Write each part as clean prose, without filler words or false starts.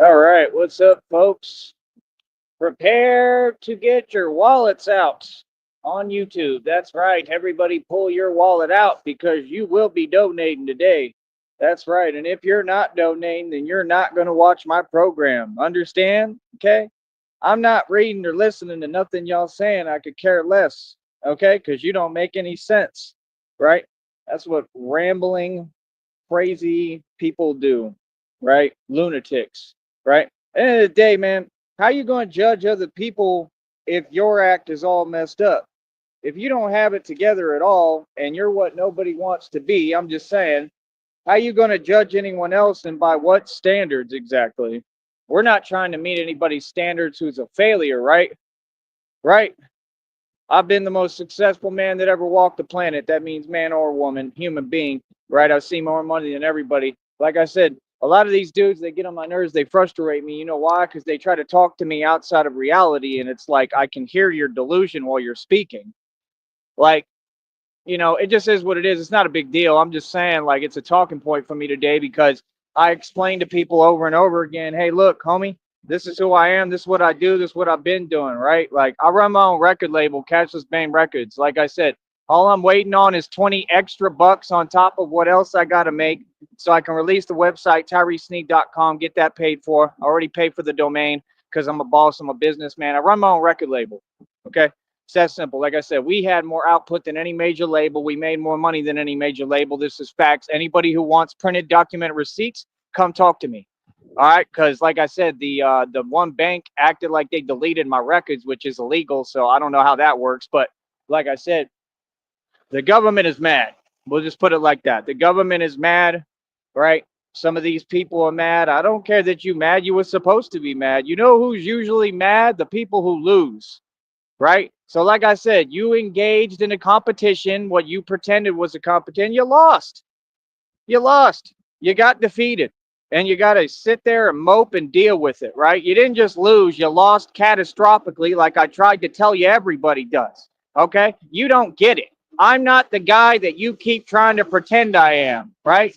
All right, what's up, folks? Prepare to get your wallets out on YouTube. That's right. Everybody pull your wallet out because you will be donating today. That's right. And if you're not donating, then you're not going to watch my program. Understand? Okay? I'm not reading or listening to nothing y'all saying. I could care less. Okay? Because you don't make any sense. Right? That's what rambling, crazy people do. Right? Lunatics. Right? At the end of the day, man, how you going to judge other people if your act is all messed up? If you don't have it together at all and you're what nobody wants to be, I'm just saying, how you going to judge anyone else and by what standards exactly? We're not trying to meet anybody's standards who's a failure, right? Right? I've been the most successful man that ever walked the planet. That means man or woman, human being, right? I've seen more money than everybody. Like I said, a lot of these dudes, they get on my nerves. They frustrate me. You know why? Because they try to talk to me outside of reality. And it's like, I can hear your delusion while you're speaking. Like, it just is what it is. It's not a big deal. I'm just saying, like, it's a talking point for me today because I explain to people over and over again, hey, look, homie, this is who I am. This is what I do. This is what I've been doing, right? Like, I run my own record label, Cashless Bane Records. Like I said, all I'm waiting on is 20 extra bucks on top of what else I got to make so I can release the website, TyreeSneed.com, get that paid for. I already paid for the domain because I'm a boss. I'm a businessman. I run my own record label, okay? It's that simple. Like I said, we had more output than any major label. We made more money than any major label. This is facts. Anybody who wants printed documented receipts, come talk to me. All right, because like I said, the one bank acted like they deleted my records, which is illegal. So I don't know how that works. But like I said, the government is mad. We'll just put it like that. The government is mad, right? Some of these people are mad. I don't care that you mad. You were supposed to be mad. You know who's usually mad? The people who lose, right? So, like I said, you engaged in a competition. What you pretended was a competition, you lost. You lost. You got defeated. And you got to sit there and mope and deal with it, right? You didn't just lose, you lost catastrophically, like I tried to tell you everybody does. Okay? You don't get it. I'm not the guy that you keep trying to pretend I am, right?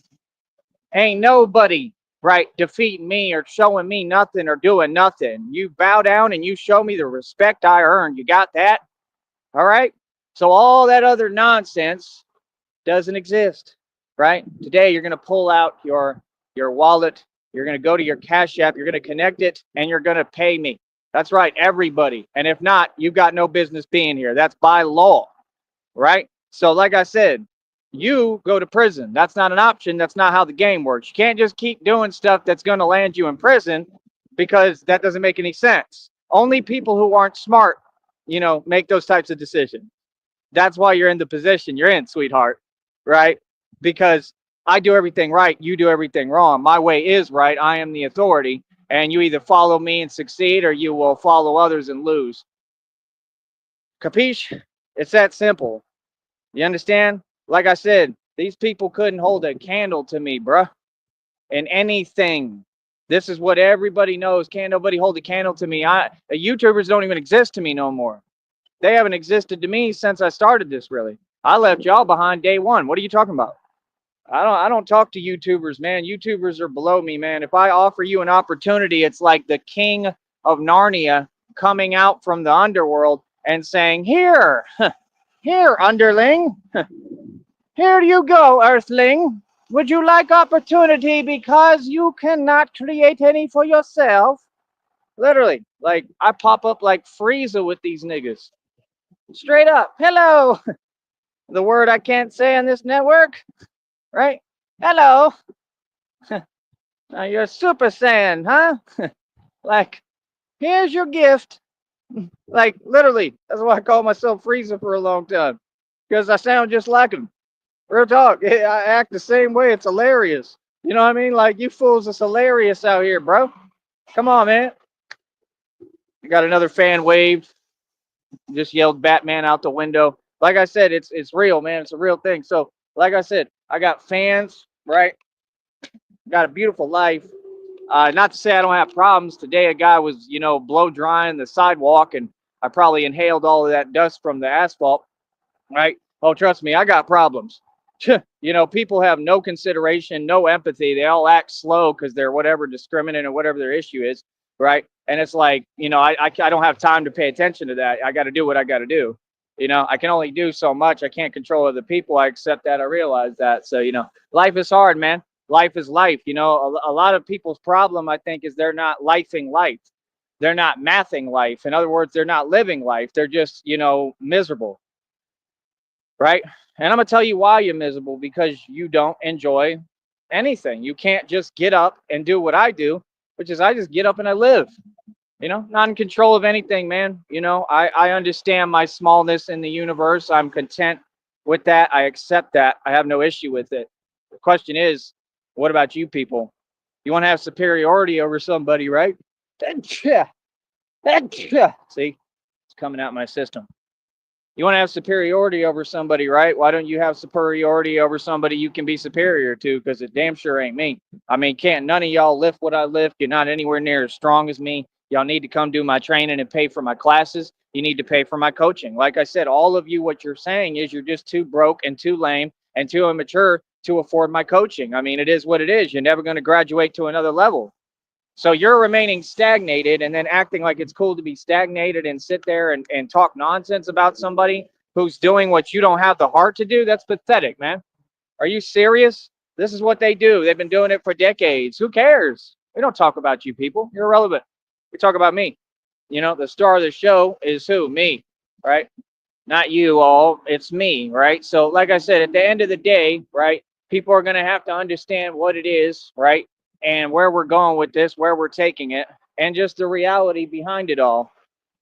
Ain't nobody, right, defeating me or showing me nothing or doing nothing. You bow down and you show me the respect I earned. You got that? All right? So all that other nonsense doesn't exist, right? Today you're going to pull out your wallet, you're going to go to your Cash App, you're going to connect it, and you're going to pay me. That's right, everybody. And if not, you've got no business being here. That's by law, right? So like I said, you go to prison. That's not an option. That's not how the game works. You can't just keep doing stuff that's going to land you in prison because that doesn't make any sense. Only people who aren't smart, make those types of decisions. That's why you're in the position you're in, sweetheart, right? Because I do everything right, you do everything wrong. My way is right. I am the authority, and you either follow me and succeed or you will follow others and lose. Capiche? It's that simple. You understand? Like I said, these people couldn't hold a candle to me, bruh, in anything. This is what everybody knows. Can't nobody hold a candle to me. YouTubers don't even exist to me no more. They haven't existed to me since I started this, really. I left y'all behind day one. What are you talking about? I don't talk to YouTubers, man. YouTubers are below me, man. If I offer you an opportunity, it's like the king of Narnia coming out from the underworld and saying, "Here, here, underling. Here you go, earthling. Would you like opportunity because you cannot create any for yourself?" Literally, like I pop up like Frieza with these niggas. Straight up. Hello. The word I can't say on this network, right? Hello. You're a Super Saiyan, huh? Like, here's your gift. Like, literally, that's why I call myself Frieza for a long time. Because I sound just like him. Real talk. I act the same way. It's hilarious. You know what I mean? Like, you fools is hilarious out here, bro. Come on, man. I got another fan waved. Just yelled Batman out the window. Like I said, it's real, man. It's a real thing. So, like I said, I got fans, right? Got a beautiful life. Not to say I don't have problems. Today, a guy was, blow drying the sidewalk, and I probably inhaled all of that dust from the asphalt, right? Oh, trust me, I got problems. You know, people have no consideration, no empathy. They all act slow because they're whatever discriminant or whatever their issue is, right? And it's like, you know, I don't have time to pay attention to that. I got to do what I got to do. You know, I can only do so much. I can't control other people. I accept that. I realize that. So, you know, life is hard, man. Life is life. You know, a lot of people's problem, I think, is they're not lifing life. They're not mathing life. In other words, they're not living life. They're just, you know, miserable, right? And I'm gonna tell you why you're miserable, because you don't enjoy anything. You can't just get up and do what I do, which is I just get up and I live. You know, not in control of anything, man. You know, I understand my smallness in the universe. I'm content with that. I accept that. I have no issue with it. The question is, what about you people? You want to have superiority over somebody, right? Yeah. See, it's coming out my system. You want to have superiority over somebody, right? Why don't you have superiority over somebody you can be superior to? Because it damn sure ain't me. I mean, can't none of y'all lift what I lift. You're not anywhere near as strong as me. Y'all need to come do my training and pay for my classes. You need to pay for my coaching. Like I said, all of you, what you're saying is you're just too broke and too lame and too immature to afford my coaching. I mean, it is what it is. You're never going to graduate to another level. So you're remaining stagnated and then acting like it's cool to be stagnated and sit there and talk nonsense about somebody who's doing what you don't have the heart to do. That's pathetic, man. Are you serious? This is what they do. They've been doing it for decades. Who cares? We don't talk about you people. You're irrelevant. We talk about me. You know, the star of the show is who? Me, right? Not you all. It's me, right? So, like I said, at the end of the day, right, people are going to have to understand what it is, right? And where we're going with this, where we're taking it, and just the reality behind it all.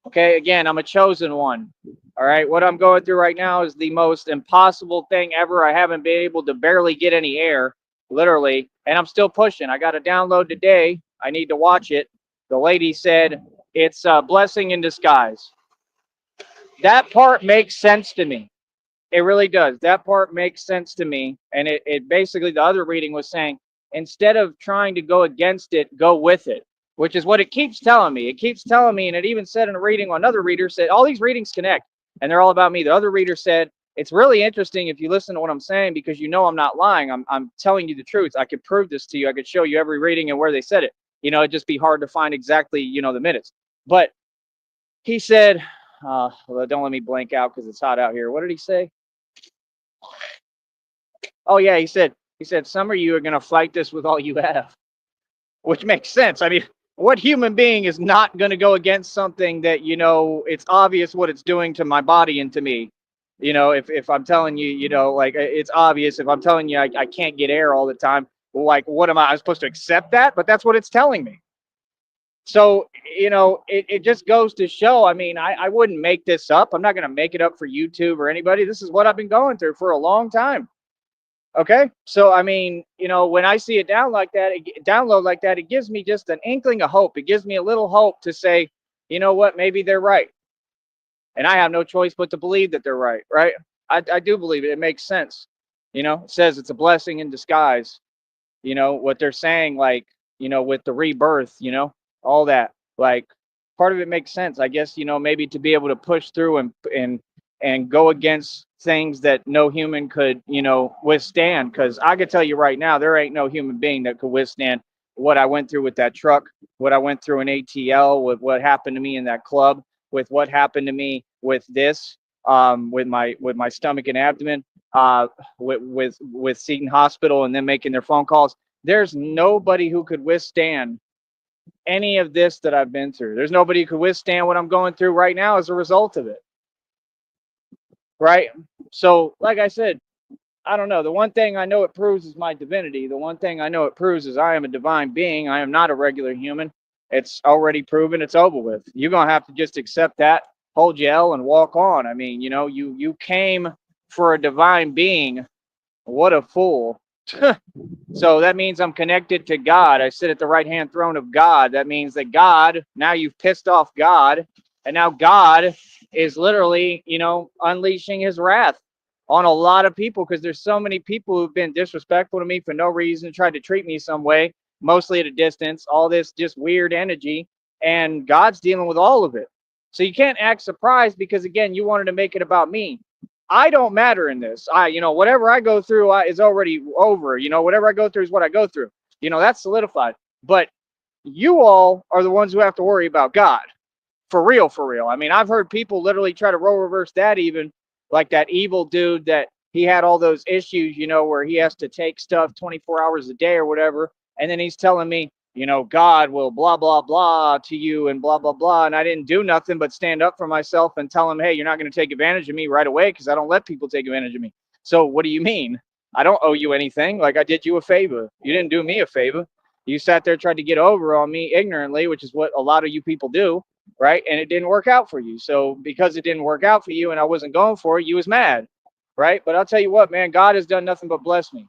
Okay, again, I'm a chosen one. All right, what I'm going through right now is the most impossible thing ever. I haven't been able to barely get any air, literally, and I'm still pushing. I got to download today. I need to watch it. The lady said it's a blessing in disguise. That part makes sense to me. It really does. That part makes sense to me. And it basically, the other reading was saying, instead of trying to go against it, go with it, which is what it keeps telling me. It keeps telling me, and it even said in a reading, another reader said, all these readings connect and they're all about me. The other reader said, it's really interesting if you listen to what I'm saying, because you know I'm not lying. I'm telling you the truth. I could prove this to you. I could show you every reading and where they said it. You know, it'd just be hard to find exactly, you know, the minutes. But he said, well, don't let me blank out because it's hot out here. What did he say? Oh yeah, he said some of you are gonna fight this with all you have, which makes sense. I mean, what human being is not gonna go against something that, you know, it's obvious what it's doing to my body and to me. You know, if I'm telling you, you know, like it's obvious. If I'm telling you I can't get air all the time, well, like what am I? I'm supposed to accept that? But that's what it's telling me. So, you know, it just goes to show. I mean, I wouldn't make this up. I'm not going to make it up for YouTube or anybody. This is what I've been going through for a long time. Okay. So, I mean, you know, when I see it download like that, it gives me just an inkling of hope. It gives me a little hope to say, you know what, maybe they're right. And I have no choice but to believe that they're right. Right. I do believe it. It makes sense. You know, it says it's a blessing in disguise. You know, what they're saying, like, you know, with the rebirth, you know, all that, like, part of it makes sense, I guess. You know, maybe to be able to push through and go against things that no human could, you know, withstand. Because I could tell you right now, there ain't no human being that could withstand what I went through with that truck, what I went through in ATL, with what happened to me in that club, with what happened to me with this, with my stomach and abdomen, with Seton Hospital, and then making their phone calls. There's nobody who could withstand any of this that I've been through. There's nobody who could withstand what I'm going through right now as a result of it. Right? So, like I said, I don't know. The one thing I know it proves is my divinity. The one thing I know it proves is I am a divine being. I am not a regular human. It's already proven. It's over with. You're going to have to just accept that, hold your L, and walk on. I mean, you know, you came for a divine being. What a fool. So that means I'm connected to God. I sit at the right hand throne of God. That means that God, now you've pissed off God, and now God is literally, you know, unleashing his wrath on a lot of people, because there's so many people who've been disrespectful to me for no reason, tried to treat me some way, mostly at a distance, all this just weird energy, and God's dealing with all of it. So you can't act surprised because, again, you wanted to make it about me. I don't matter in this. Whatever I go through is already over. Whatever I go through is what I go through. That's solidified. But you all are the ones who have to worry about God. For real, for real. I mean, I've heard people literally try to role reverse that, even like that evil dude that he had all those issues, where he has to take stuff 24 hours a day or whatever. And then he's telling me, God will blah, blah, blah to you and blah, blah, blah. And I didn't do nothing but stand up for myself and tell him, hey, you're not going to take advantage of me right away because I don't let people take advantage of me. So what do you mean? I don't owe you anything. Like, I did you a favor. You didn't do me a favor. You sat there, tried to get over on me ignorantly, which is what a lot of you people do, right? And it didn't work out for you. So because it didn't work out for you and I wasn't going for it, you was mad, right? But I'll tell you what, man, God has done nothing but bless me.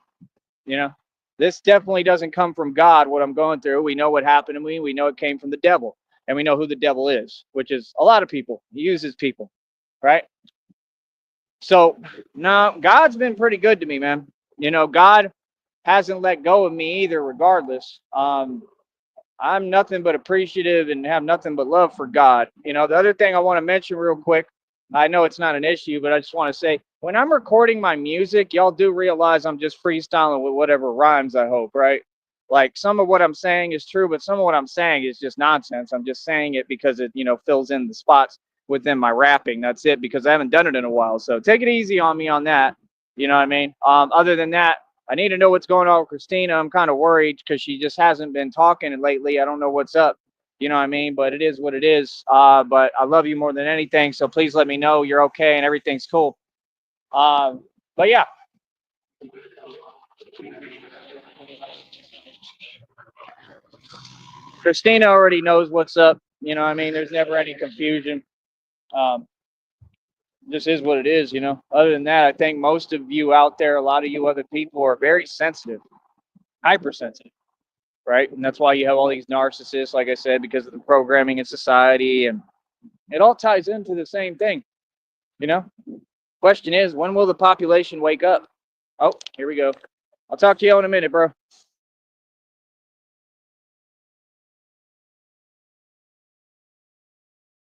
You know, this definitely doesn't come from God, what I'm going through. We know what happened to me. We know it came from the devil. And we know who the devil is, which is a lot of people. He uses people, right? So, no, God's been pretty good to me, man. God hasn't let go of me either, regardless. I'm nothing but appreciative and have nothing but love for God. The other thing I want to mention real quick, I know it's not an issue, but I just want to say when I'm recording my music, y'all do realize I'm just freestyling with whatever rhymes, I hope, right? Like some of what I'm saying is true, but some of what I'm saying is just nonsense. I'm just saying it because it, fills in the spots within my rapping. That's it, because I haven't done it in a while. So take it easy on me on that. You know what I mean? Other than that, I need to know what's going on with Christina. I'm kind of worried because she just hasn't been talking lately. I don't know what's up. You know what I mean? But it is what it is. But I love you more than anything. So please let me know you're okay and everything's cool. But yeah. Christina already knows what's up. You know what I mean? There's never any confusion. Um, this is what it is, Other than that, I think most of you out there, a lot of you other people are very sensitive, hypersensitive, right? And that's why you have all these narcissists, like I said, because of the programming in society, and it all ties into the same thing, you know? Question is, when will the population wake up? Oh, here we go. I'll talk to you in a minute, bro.